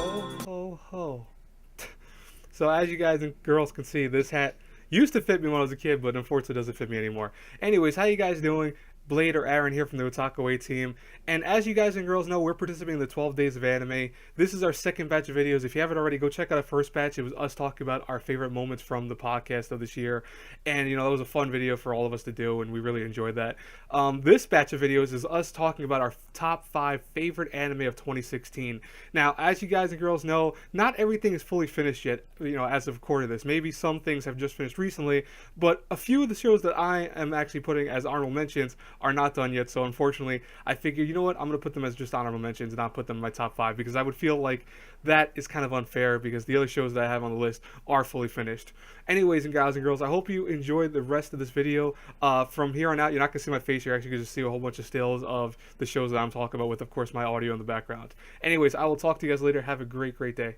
Ho, ho, ho. So as you guys and girls can see, this hat used to fit me when I was a kid, but unfortunately doesn't fit me anymore. Anyways, how you guys doing? Blade or Aaron here from the Otaku team. And as you guys and girls know, we're participating in the 12 Days of Anime. This is our second batch of videos. If you haven't already, go check out our first batch. It was us talking about our favorite moments from the podcast of this year. And, that was a fun video for all of us to do, and we really enjoyed that. This batch of videos is us talking about our top 5 favorite anime of 2016. Now, as you guys and girls know, not everything is fully finished yet, as of recording this. Maybe some things have just finished recently, but a few of the shows that I am actually putting as honorable mentions are not done yet. So unfortunately, I figured, you know what, I'm going to put them as just honorable mentions and not put them in my top 5, because I would feel like that is kind of unfair because the other shows that I have on the list are fully finished. Anyways, and guys and girls, I hope you enjoyed the rest of this video. From here on out, you're not going to see my face. You're actually going to see a whole bunch of stills of the shows that I'm talking about with, of course, my audio in the background. Anyways, I will talk to you guys later. Have a great, great day.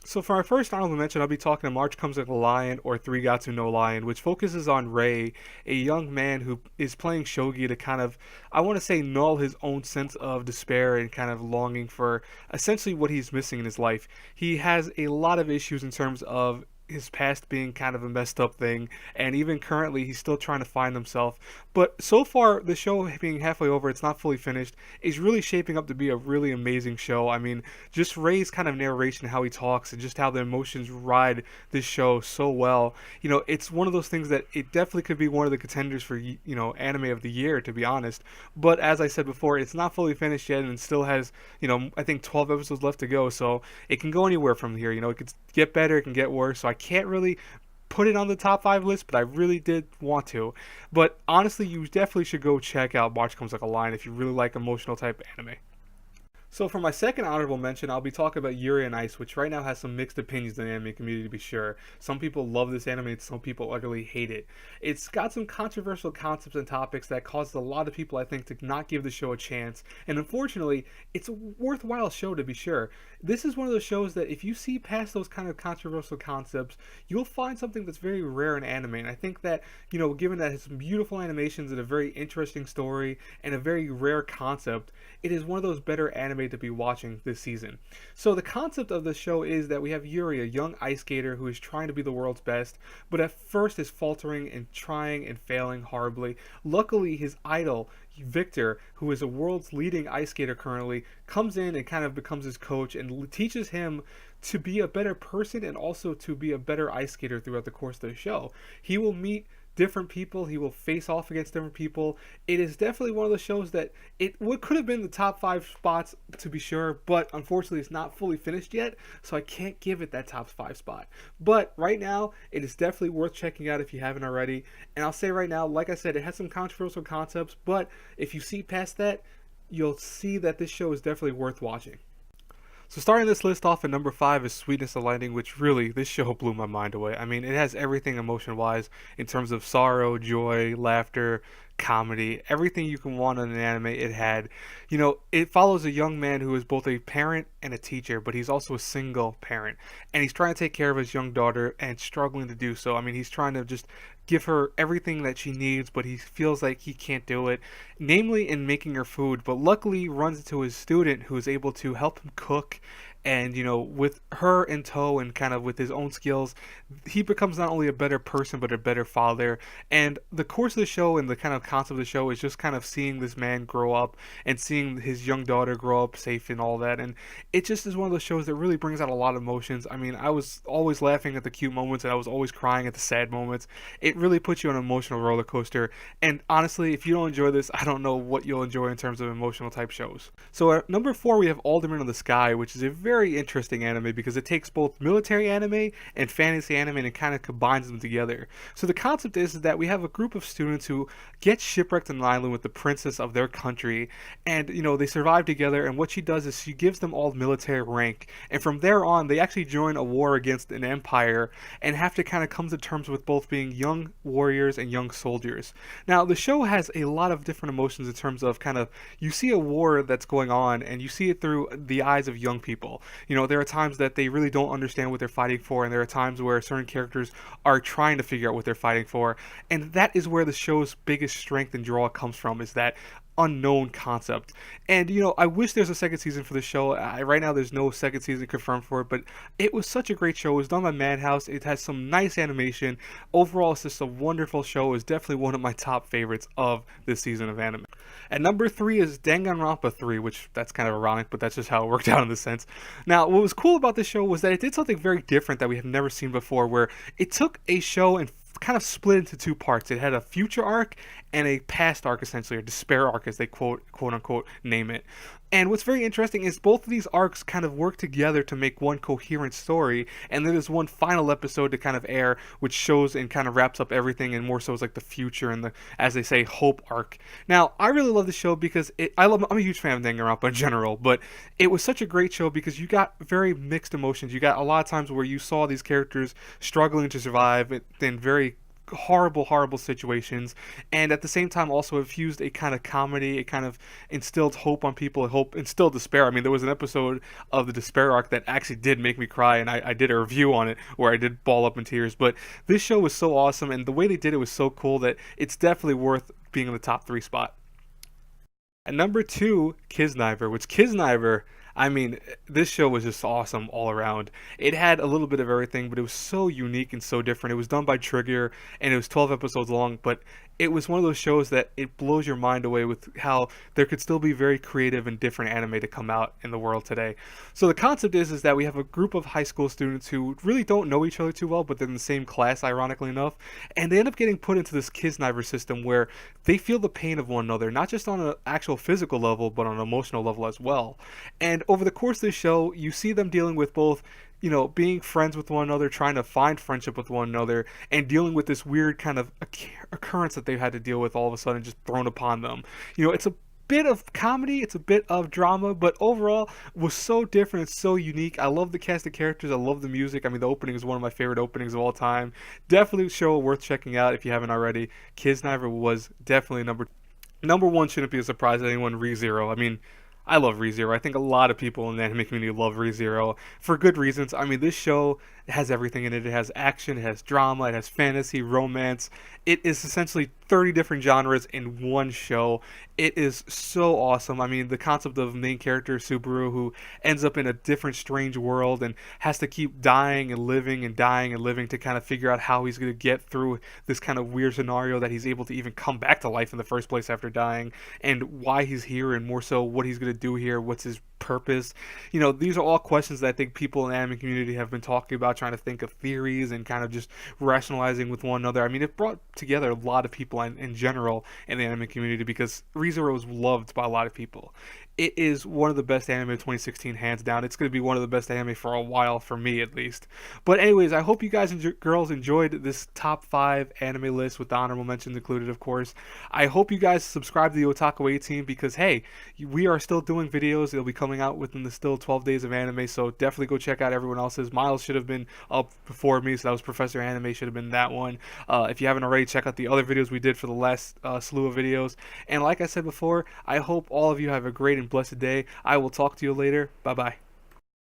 So for our first honorable mention, I'll be talking to March Comes Like a Lion, or Three Gatsu no Lion, which focuses on Rei, a young man who is playing shogi to kind of, I want to say, null his own sense of despair and kind of longing for essentially what he's missing in his life. He has a lot of issues in terms of his past being kind of a messed up thing, and even currently he's still trying to find himself. But so far, the show being halfway over, it's not fully finished, is really shaping up to be a really amazing show. I mean, just Rei's kind of narration, how he talks, and just how the emotions ride this show so well. It's one of those things that it definitely could be one of the contenders for, anime of the year, to be honest. But as I said before, it's not fully finished yet, and it still has, I think 12 episodes left to go, so it can go anywhere from here. It could get better, it can get worse, so I can't really put it on the top 5 list, but I really did want to. But honestly, you definitely should go check out March Comes Like a Lion if you really like emotional type anime. So for my second honorable mention, I'll be talking about Yuri I Switch, which right now has some mixed opinions in the anime community, to be sure. Some people love this anime and some people utterly hate it. It's got some controversial concepts and topics that caused a lot of people, I think, to not give the show a chance. And unfortunately, it's a worthwhile show, to be sure. This is one of those shows that if you see past those kind of controversial concepts, you'll find something that's very rare in anime. And I think that, given that it has some beautiful animations and a very interesting story and a very rare concept, it is one of those better anime to be watching this season. So the concept of the show is that we have Yuri, a young ice skater who is trying to be the world's best, but at first is faltering and trying and failing horribly. Luckily, his idol, Victor, who is a world's leading ice skater currently, comes in and kind of becomes his coach and teaches him to be a better person and also to be a better ice skater throughout the course of the show. He will meet different people, he will face off against different people. It is definitely one of those shows that could have been the top 5 spots, to be sure, but unfortunately it's not fully finished yet, so I can't give it that top 5 spot. But right now, it is definitely worth checking out if you haven't already. And I'll say right now, like I said, it has some controversial concepts, but if you see past that, you'll see that this show is definitely worth watching. So starting this list off at number 5 is Sweetness of Lightning, which really, this show blew my mind away. I mean, it has everything emotion-wise in terms of sorrow, joy, laughter, comedy, everything you can want in an anime it had. It follows a young man who is both a parent and a teacher, but he's also a single parent. And he's trying to take care of his young daughter and struggling to do so. I mean, he's trying to just give her everything that she needs, but he feels like he can't do it, namely in making her food. But luckily, he runs into his student who is able to help him cook. And, with her in tow and kind of with his own skills, he becomes not only a better person, but a better father. And the course of the show and the kind of concept of the show is just kind of seeing this man grow up and seeing his young daughter grow up safe and all that. And it just is one of those shows that really brings out a lot of emotions. I mean, I was always laughing at the cute moments and I was always crying at the sad moments. It really puts you on an emotional roller coaster. And honestly, if you don't enjoy this, I don't know what you'll enjoy in terms of emotional type shows. So at number 4, we have Alderman of the Sky, which is a very interesting anime because it takes both military anime and fantasy anime and kind of combines them together. So the concept is that we have a group of students who get shipwrecked on an island with the princess of their country, and they survive together, and what she does is she gives them all military rank, and from there on they actually join a war against an empire and have to kind of come to terms with both being young warriors and young soldiers. Now the show has a lot of different emotions in terms of kind of, you see a war that's going on and you see it through the eyes of young people. There are times that they really don't understand what they're fighting for, and there are times where certain characters are trying to figure out what they're fighting for, and that is where the show's biggest strength and draw comes from, is that unknown concept. And I wish there's a second season for the show. Right now there's no second season confirmed for it, but it was such a great show. It was done by Madhouse. It has some nice animation. Overall, it's just a wonderful show. It's definitely one of my top favorites of this season of anime. At number 3 is Danganronpa 3, which that's kind of ironic, but that's just how it worked out in this sense. Now, what was cool about this show was that it did something very different that we have never seen before, where it took a show and kind of split into two parts. It had a future arc and a past arc, essentially, or despair arc, as they quote unquote name it. And what's very interesting is both of these arcs kind of work together to make one coherent story, and then there's one final episode to kind of air, which shows and kind of wraps up everything, and more so is like the future and the, as they say, hope arc. Now, I really love the show because I'm a huge fan of Danganronpa in general, but it was such a great show because you got very mixed emotions. You got a lot of times where you saw these characters struggling to survive in very horrible situations, and at the same time also infused a kind of comedy. It kind of instilled hope on people, hope, instilled despair. I mean, there was an episode of the despair arc that actually did make me cry, and I did a review on it where I did ball up in tears. But this show was so awesome, and the way they did it was so cool that it's definitely worth being in the top 3 spot. At number 2, Niver, which Niver, I mean, this show was just awesome all around. It had a little bit of everything, but it was so unique and so different. It was done by Trigger, and it was 12 episodes long, but it was one of those shows that it blows your mind away with how there could still be very creative and different anime to come out in the world today. So the concept is that we have a group of high school students who really don't know each other too well, but they're in the same class, ironically enough, and they end up getting put into this Kisniver system where they feel the pain of one another, not just on an actual physical level, but on an emotional level as well. And over the course of the show, you see them dealing with both being friends with one another, trying to find friendship with one another, and dealing with this weird kind of occurrence that they've had to deal with all of a sudden just thrown upon them. It's a bit of comedy, it's a bit of drama, but overall was so different, it's so unique. I love the cast of characters, I love the music. I mean, the opening is one of my favorite openings of all time. Definitely a show worth checking out if you haven't already. Kisniver was definitely number 1. Shouldn't be a surprise to anyone. ReZero, I mean, I love ReZero. I think a lot of people in the anime community love ReZero for good reasons. I mean, this show has everything in it. It has action, it has drama, it has fantasy, romance. It is essentially 30 different genres in one show. It is so awesome. I mean, the concept of main character Subaru, who ends up in a different strange world and has to keep dying and living and dying and living to kind of figure out how he's going to get through this kind of weird scenario that he's able to even come back to life in the first place after dying, and why he's here, and more so what he's going to do here, what's his purpose. These are all questions that I think people in the anime community have been talking about, trying to think of theories and kind of just rationalizing with one another. I mean, it brought together a lot of people in general in the anime community because ReZero was loved by a lot of people. It is one of the best anime of 2016, hands down. It's going to be one of the best anime for a while, for me at least. But anyways, I hope you guys and girls enjoyed this top 5 anime list with the honorable mentions included, of course. I hope you guys subscribe to the Otaku team because, hey, we are still doing videos. They'll be coming out within the still 12 days of anime, so definitely go check out everyone else's. Miles should have been up before me, so that was Professor Anime, should have been that one. If you haven't already, check out the other videos we did for the last slew of videos. And like I said before, I hope all of you have a great and blessed day. I will talk to you later. Bye bye.